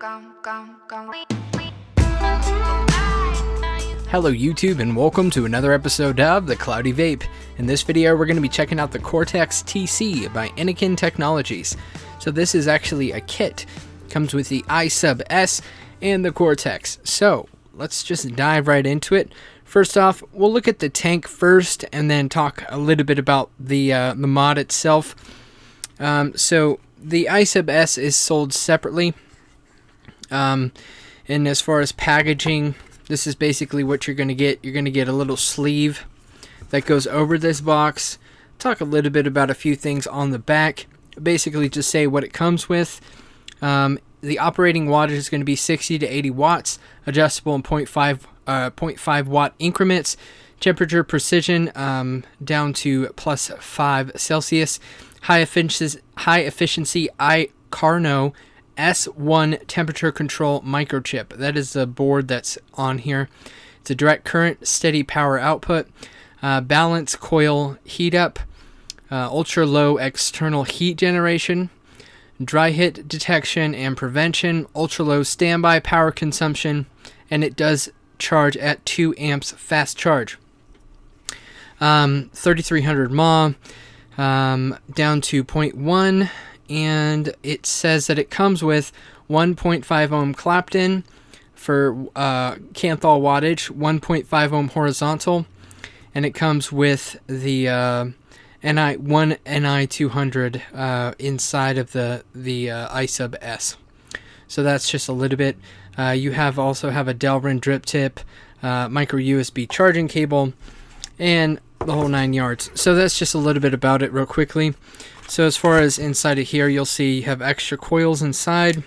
Hello YouTube, and welcome to another episode of The Cloudy Vape. In this video we're going to be checking out the CORTEX TC by Innokin Technologies. So this is actually a kit. It comes with the iSub S and the CORTEX. So let's just dive right into it. First off, we'll look at the tank first and then talk a little bit about the mod itself. So the iSub S is sold separately. And as far as packaging, this is basically what you're going to get. You're going to get a little sleeve that goes over this box. Talk a little bit about a few things on the back. Basically just say what it comes with. The operating wattage is going to be 60 to 80 watts, adjustable in 0.5 watt increments. Temperature precision down to +5 Celsius. High efficiency IKARNO S1 temperature control microchip. That is the board that's on here. It's a direct current, steady power output, balance coil heat up, ultra low external heat generation, dry hit detection and prevention, ultra low standby power consumption, and it does charge at 2 amps fast charge. 3300 mAh down to 0.1, and it says that it comes with 1.5 ohm clapped in for Kanthal wattage, 1.5 ohm horizontal, and it comes with the NI200 inside of the iSub S. So that's just a little bit. You also have a Delrin drip tip, micro USB charging cable, and the whole 9 yards. So that's just a little bit about it real quickly. So as far as inside of here, you'll see you have extra coils inside.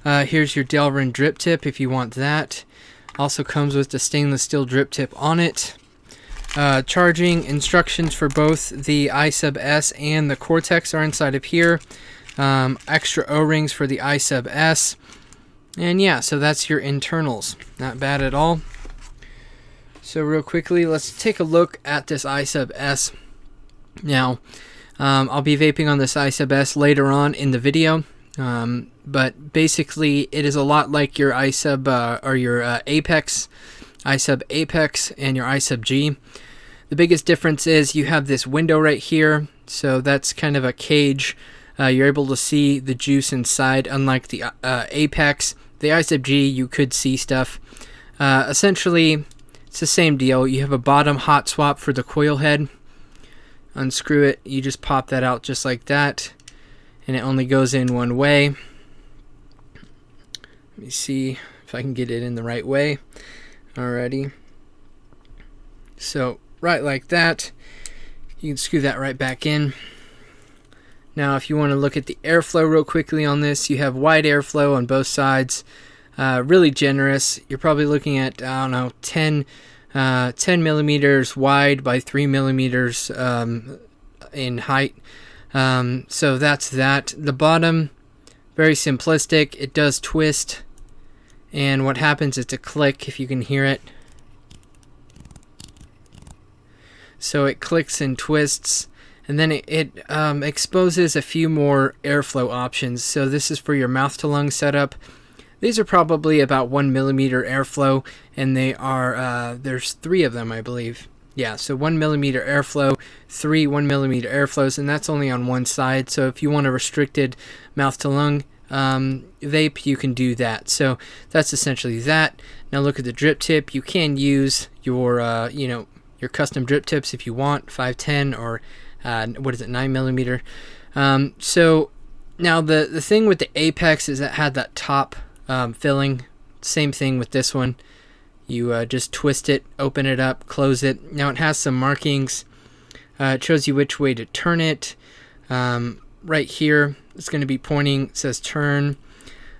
Here's your Delrin drip tip if you want that. Also comes with the stainless steel drip tip on it. Charging instructions for both the iSub S and the CORTEX are inside of here. Extra O-rings for the iSub S. And yeah, so that's your internals. Not bad at all. So real quickly, let's take a look at this iSub S. Now, I'll be vaping on this iSub S later on in the video. But basically, it is a lot like your iSub or your Apex, iSub Apex and your iSub G. The biggest difference is you have this window right here, so that's kind of a cage. You're able to see the juice inside, unlike the Apex. The iSub G, you could see stuff. Essentially, it's the same deal. You have a bottom hot swap for the coil head. Unscrew it, you just pop that out just like that, and it only goes in one way. Let me see if I can get it in the right way. Alrighty. So right like that, you can screw that right back in. Now if you want to look at the airflow real quickly on this, you have wide airflow on both sides, really generous. You're probably looking at, I don't know, 10 millimeters wide by 3 millimeters in height. So that's that. The bottom, very simplistic. It does twist, and what happens is to click, if you can hear it. So it clicks and twists, and then it exposes a few more airflow options. So this is for your mouth to lung setup. These are probably about 1 millimeter airflow, and they are, there's 3 of them, I believe. Yeah, so 1 millimeter airflow, 3 1 millimeter airflows, and that's only on one side. So if you want a restricted mouth to lung vape, you can do that. So that's essentially that. Now look at the drip tip. You can use your, your custom drip tips if you want, 510 or 9 millimeter. So now the thing with the Apex is that had that top filling. Same thing with this one. You just twist it, open it up, close it. Now it has some markings. It shows you which way to turn it. Right here, it's going to be pointing, it says turn.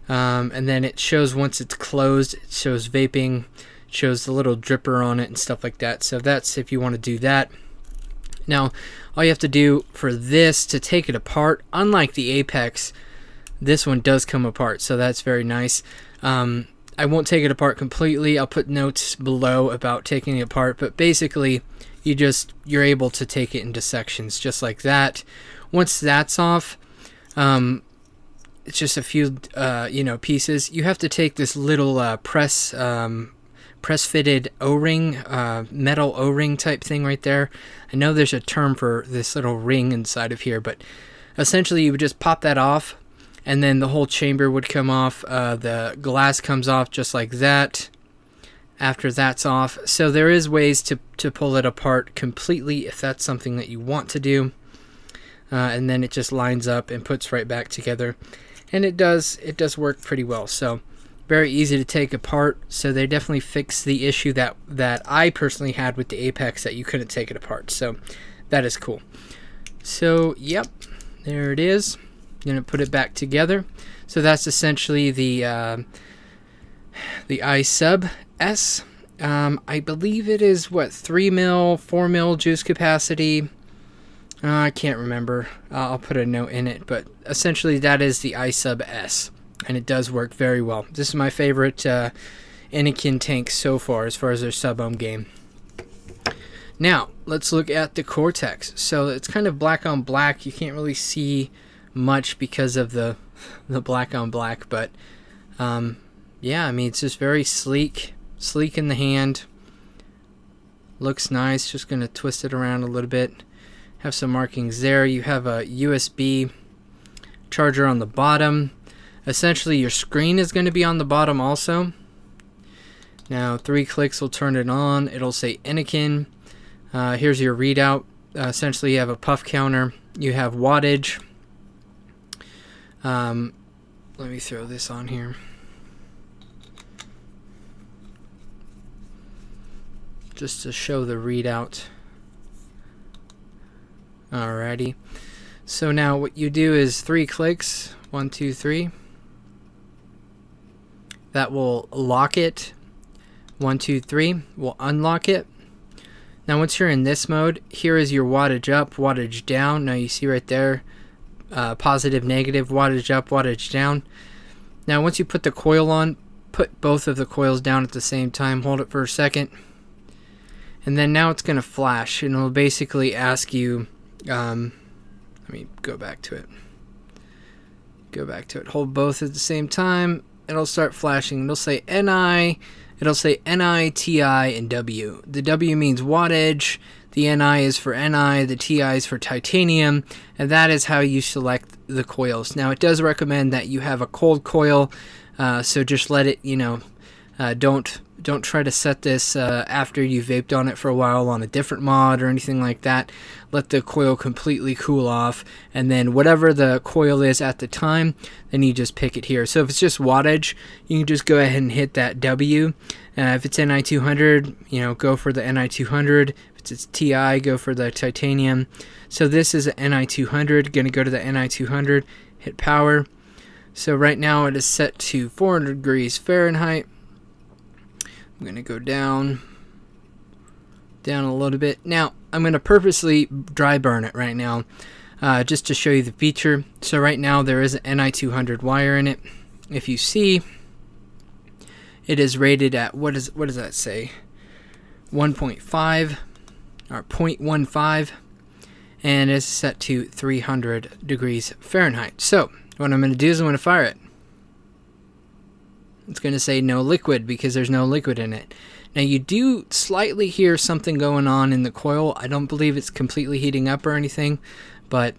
And then it shows once it's closed, it shows vaping, it shows the little dripper on it and stuff like that. So that's if you want to do that. Now, all you have to do for this to take it apart, unlike the Apex, this one does come apart, so that's very nice. I won't take it apart completely. I'll put notes below about taking it apart, but basically you're able to take it into sections just like that. Once that's off, it's just a few pieces. You have to take this little press fitted O-ring, metal O-ring type thing right there. I know there's a term for this little ring inside of here, but essentially you would just pop that off, and then the whole chamber would come off. The glass comes off just like that after that's off. So there is ways to pull it apart completely if that's something that you want to do. And then it just lines up and puts right back together. And it does work pretty well. So very easy to take apart. So they definitely fixed the issue that I personally had with the Apex, that you couldn't take it apart. So that is cool. So yep, there it is. I'm gonna put it back together. So that's essentially the iSub S. I believe it is what, 3 mil, 4 mil juice capacity. I can't remember. I'll put a note in it, but essentially that is the iSub S, and it does work very well. This is my favorite Innokin tank so far as their sub-ohm game. Now let's look at the CORTEX. So it's kind of black on black. You can't really see much because of the black on black, but yeah, I mean, it's just very sleek in the hand. Looks nice. Just gonna twist it around a little bit. Have some markings there. You have a USB charger on the bottom. Essentially your screen is going to be on the bottom also. Now 3 clicks will turn it on. It'll say Innokin. Here's your readout. Essentially you have a puff counter. You have wattage. Let me throw this on here. Just to show the readout. Alrighty. So now what you do is 3 clicks. 1, 2, 3. That will lock it. 1, 2, 3 will unlock it. Now once you're in this mode, here is your wattage up, wattage down. Now you see right there, positive, negative, wattage up, wattage down. Now once you put the coil on, put both of the coils down at the same time. Hold it for a second. And then now it's going to flash, and it'll basically ask you, let me go back to it. Hold both at the same time. It'll start flashing. It'll say NI. It'll say NI, TI, and W. The W means wattage. The NI is for NI. The TI is for titanium. And that is how you select the coils. Now, it does recommend that you have a cold coil. So just let it, don't try to set this after you've vaped on it for a while on a different mod or anything like that. Let the coil completely cool off, and then whatever the coil is at the time, then you just pick it here. So if it's just wattage, you can just go ahead and hit that W. If it's NI200, go for the NI200. If it's TI, go for the titanium. So this is an NI200. Going to go to the NI200, hit power. So right now it is set to 400 degrees Fahrenheit. I'm going to go down a little bit. Now, I'm going to purposely dry burn it right now, just to show you the feature. So right now there is an NI200 wire in it. If you see, it is rated at, what does that say? 1.5 or 0.15, and it's set to 300 degrees Fahrenheit. So what I'm going to do is I'm going to fire it. It's going to say no liquid because there's no liquid in it. Now you do slightly hear something going on in the coil. I don't believe it's completely heating up or anything, but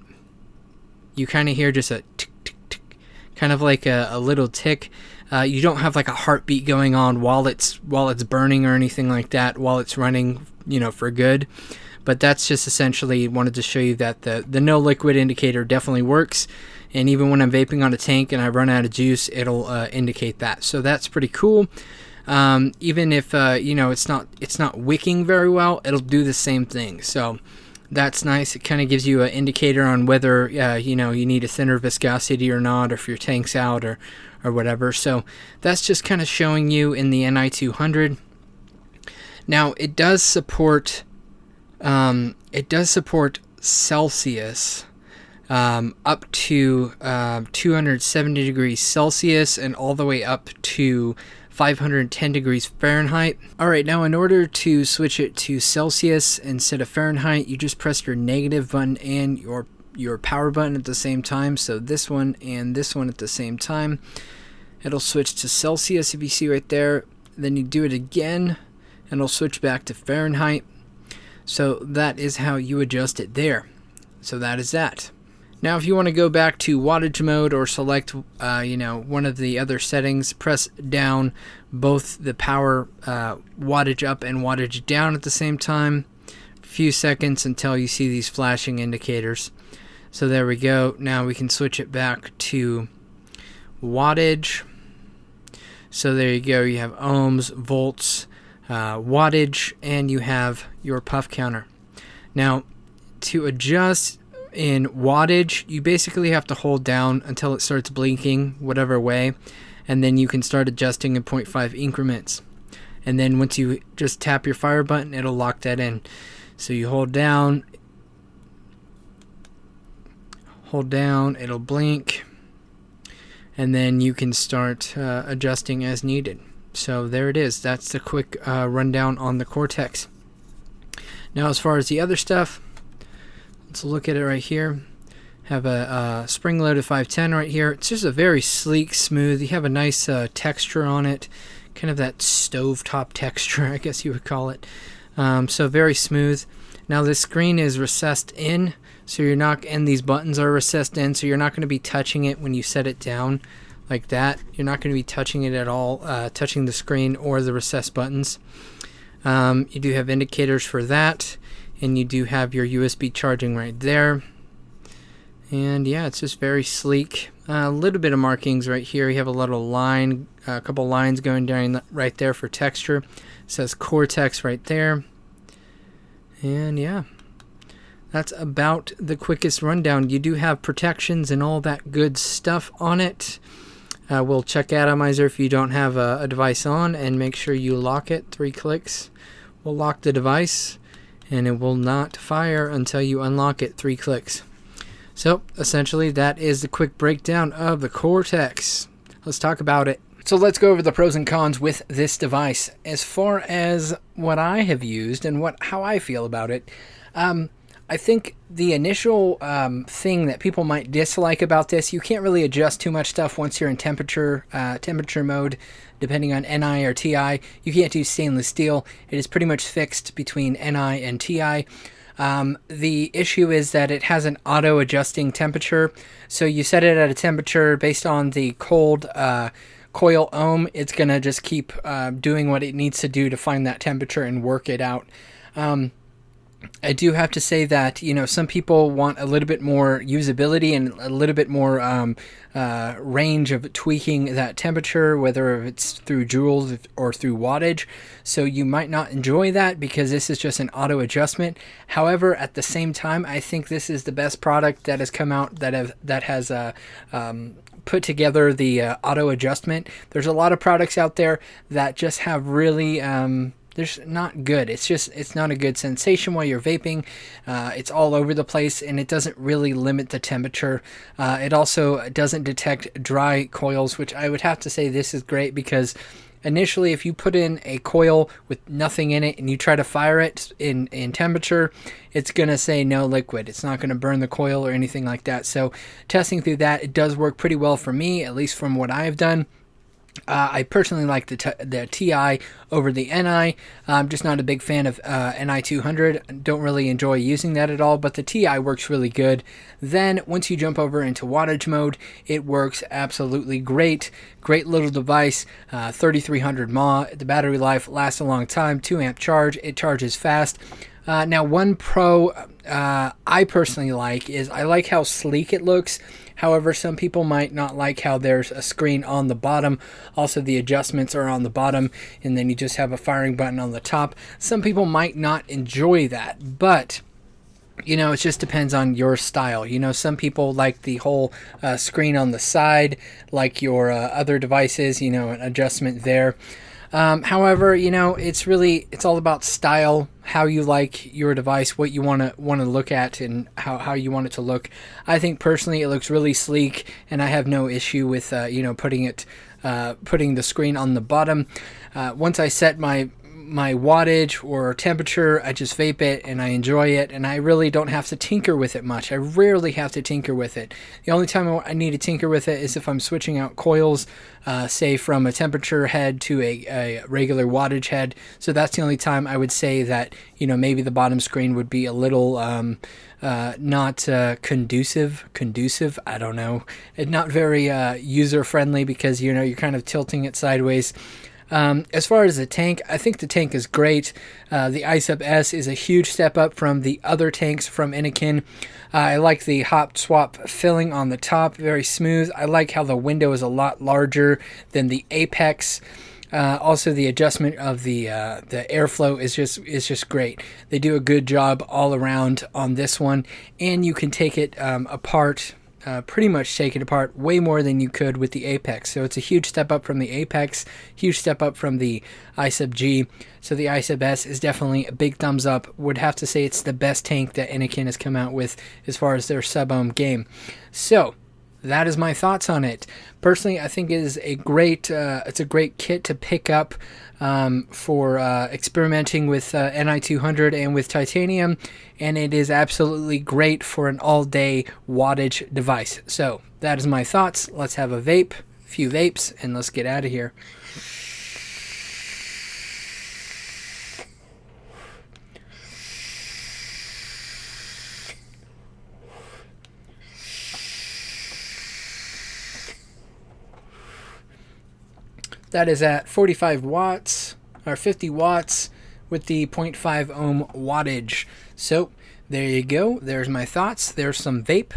you kind of hear just a tick, tick, tick, kind of like a little tick. You don't have like a heartbeat going on while it's burning or anything like that while it's running, for good. But that's just essentially wanted to show you that the no liquid indicator definitely works. And even when I'm vaping on a tank and I run out of juice, it'll indicate that. So that's pretty cool. Even if it's not wicking very well, it'll do the same thing. So that's nice. It kind of gives you an indicator on whether you need a thinner viscosity or not, or if your tank's out or whatever. So that's just kind of showing you in the NI200. Now it does support Celsius. Up to 270 degrees Celsius and all the way up to 510 degrees Fahrenheit. Alright, now in order to switch it to Celsius instead of Fahrenheit, you just press your negative button and your your power button at the same time, so this one and this one at the same time. It'll switch to Celsius if you see right there. Then you do it again and it'll switch back to Fahrenheit. So that is how you adjust it there. So that is that. Now if you want to go back to wattage mode or select one of the other settings, press down both the power wattage up and wattage down at the same time. A few seconds until you see these flashing indicators. So there we go. Now we can switch it back to wattage. So there you go. You have ohms, volts, wattage, and you have your puff counter. Now to adjust in wattage, you basically have to hold down until it starts blinking whatever way, and then you can start adjusting in 0.5 increments. And then once you just tap your fire button, it'll lock that in. So you hold down, it'll blink, and then you can start adjusting as needed. So there it is. That's the quick rundown on the CORTEX. Now as far as the other stuff, let's look at it right here. Have a spring-loaded 510 right here. It's just a very sleek, smooth. You have a nice texture on it, kind of that stovetop texture, I guess you would call it. So very smooth. Now this screen is recessed in, so you're not, and these buttons are recessed in, so you're not going to be touching it when you set it down like that. You're not going to be touching it at all, touching the screen or the recessed buttons. You do have indicators for that. And you do have your USB charging right there. And yeah, it's just very sleek. A little bit of markings right here. You have a little line, a couple lines going down right there for texture. It says CORTEX right there. And yeah, that's about the quickest rundown. You do have protections and all that good stuff on it. We'll check Atomizer if you don't have a device on, and make sure you lock it. 3 clicks will lock the device, and it will not fire until you unlock it. 3 clicks. So essentially that is the quick breakdown of the CORTEX. Let's talk about it. So let's go over the pros and cons with this device. As far as what I have used and how I feel about it, I think the initial thing that people might dislike about this, you can't really adjust too much stuff once you're in temperature mode, depending on NI or TI. You can't do stainless steel. It is pretty much fixed between NI and TI. The issue is that it has an auto-adjusting temperature. So you set it at a temperature based on the cold coil ohm. It's going to just keep doing what it needs to do to find that temperature and work it out. I do have to say that, some people want a little bit more usability and a little bit more range of tweaking that temperature, whether it's through joules or through wattage. So you might not enjoy that because this is just an auto adjustment. However, at the same time, I think this is the best product that has come out that has put together the auto adjustment. There's a lot of products out there that just have really there's not good. It's not a good sensation while you're vaping. It's all over the place, and it doesn't really limit the temperature. It also doesn't detect dry coils, which I would have to say this is great, because initially if you put in a coil with nothing in it and you try to fire it in temperature, it's going to say no liquid. It's not going to burn the coil or anything like that. So testing through that, it does work pretty well for me, at least from what I've done. I personally like the TI over the NI. I'm just not a big fan of NI 200. Don't really enjoy using that at all, but the TI works really good. Then once you jump over into wattage mode, it works absolutely great. Great little device, 3300 mAh. The battery life lasts a long time, 2 amp charge. It charges fast. Now, one pro I personally like is I like how sleek it looks. However, some people might not like how there's a screen on the bottom. Also, the adjustments are on the bottom, and then you just have a firing button on the top. Some people might not enjoy that, but it just depends on your style. Some people like the whole screen on the side, like your other devices, an adjustment there. However, it's all about style, how you like your device, what you want to look at, and how you want it to look. I think personally it looks really sleek, and I have no issue with putting the screen on the bottom. Once I set my my wattage or temperature, I just vape it and I enjoy it, and I really don't have to tinker with it much. I rarely have to tinker with it. The only time I need to tinker with it is if I'm switching out coils, say from a temperature head to a regular wattage head. So that's the only time I would say that, you know, maybe the bottom screen would be a little not conducive, I don't know, and not very user friendly, because, you know, you're kind of tilting it sideways. As far as the tank, I think the tank is great. The iSub S is a huge step up from the other tanks from Innokin. I like the hot swap filling on the top, very smooth. I like how the window is a lot larger than the Apex. Also, the adjustment of the airflow is just great. They do a good job all around on this one, and you can take it apart. Pretty much take it apart way more than you could with the Apex. So it's a huge step up from the Apex, huge step up from the iSub G. So the iSub S is definitely a big thumbs up. Would have to say it's the best tank that Innokin has come out with as far as their sub-ohm game. So that is my thoughts on it. Personally, I think it is a great kit to pick up for experimenting with Ni200 and with titanium, and it is absolutely great for an all-day wattage device. So that is my thoughts. Let's have a vape, a few vapes, and let's get out of here. That is at 45 watts, or 50 watts, with the 0.5 ohm wattage. So there you go. There's my thoughts. There's some vape.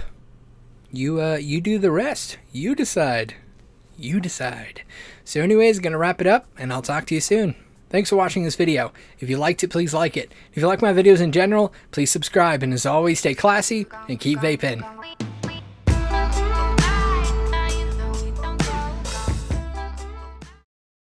You do the rest. You decide. You decide. So anyways, gonna wrap it up, and I'll talk to you soon. Thanks for watching this video. If you liked it, please like it. If you like my videos in general, please subscribe. And as always, stay classy and keep vaping.